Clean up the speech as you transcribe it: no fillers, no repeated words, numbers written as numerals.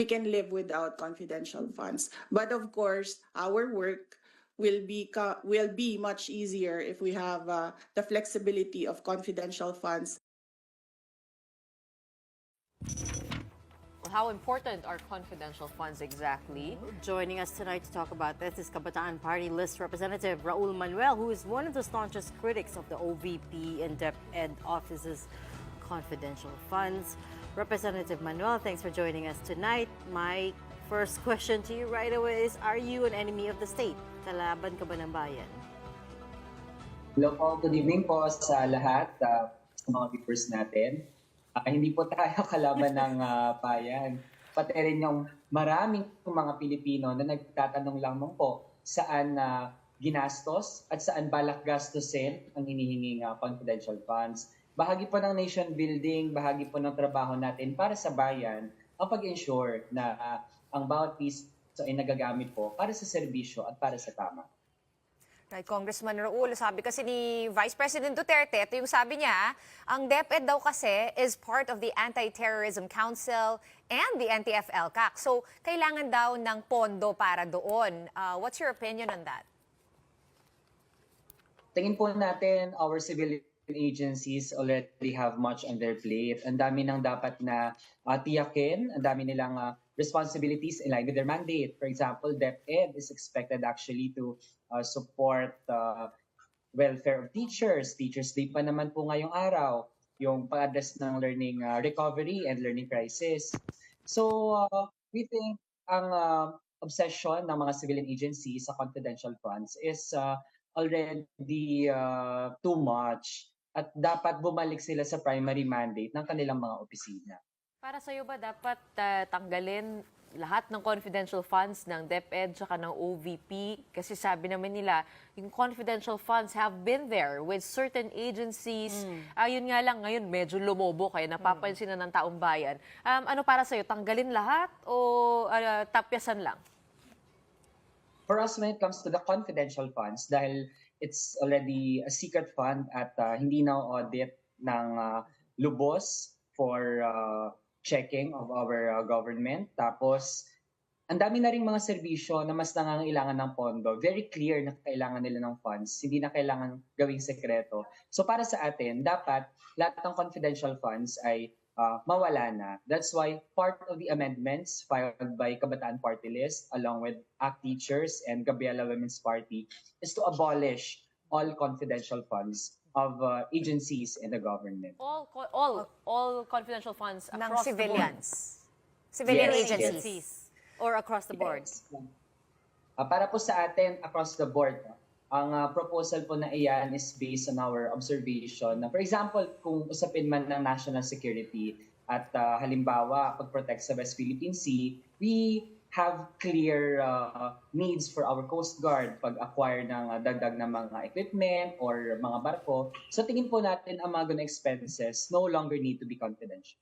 can live without confidential funds. But of course, our work will be much easier if we have the flexibility of confidential funds. How important are confidential funds exactly? Joining us tonight to talk about this is Kabataan Party List Representative Raul Manuel, who is one of the staunchest critics of the OVP and DepEd Office's confidential funds. Representative Manuel, thanks for joining us tonight. My first question to you right away is, are you an enemy of the state? Kalaban ka ba ng bayan? Hello po, good evening po sa lahat, sa mga viewers natin. Hindi po tayo kalaban ng bayan. Pati rin yung maraming mga Pilipino na nagtatanong lamang po saan ginastos at saan balak gastusin ang hinihinging confidential funds. Bahagi po ng nation building, bahagi po ng trabaho natin para sa bayan ang pag-ensure na ang bawat piso ay nagagamit po para sa serbisyo at para sa tama. Right, Congressman Raul, sabi kasi ni Vice President Duterte, ito yung sabi niya, ang DepEd daw kasi is part of the Anti-Terrorism Council and the NTF-ELCAC. So, kailangan daw ng pondo para doon. What's your opinion on that? Tingin po natin, our civilian agencies already have much on their plate. Ang dami nang dapat na tiyakin, ang dami nilang responsibilities in line with their mandate. For example, DepEd is expected actually to support welfare of teachers. Teachers Day pa naman po ngayong araw, yung pag-address ng learning recovery and learning crisis. So we think ang obsession ng mga civilian agencies sa confidential funds is already too much at dapat bumalik sila sa primary mandate ng kanilang mga opisina. Para sa'yo ba dapat tanggalin lahat ng confidential funds ng DepEd tsaka ng OVP? Kasi sabi naman nila, yung confidential funds have been there with certain agencies. Ayun nga lang, ngayon medyo lumobo kaya napapansin na ng taong bayan. Ano para sa'yo, tanggalin lahat o tapyasan lang? For us, when it comes to the confidential funds, dahil it's already a secret fund at hindi na audit ng lubos for checking of our government. Tapos, ang dami na rin mga serbisyo na mas nangangailangan ng pondo. Very clear na kailangan nila ng funds. Hindi na kailangan gawing sekreto. So para sa atin, dapat lahat ng confidential funds ay mawala na. That's why part of the amendments filed by Kabataan Party List along with ACT Teachers and Gabriela Women's Party is to abolish all confidential funds of agencies in the government. All confidential funds Ng across civilians. Civilian Yes, agencies. Or across the board? Yes. Para po sa atin, across the board, ang proposal po na iyan is based on our observation. For example, kung usapin man ng national security at halimbawa, pag-protect sa West Philippine Sea, we have clear needs for our Coast Guard pag-acquire ng dagdag na mga equipment or mga barko. So tingin po natin ang mga ganung expenses no longer need to be confidential.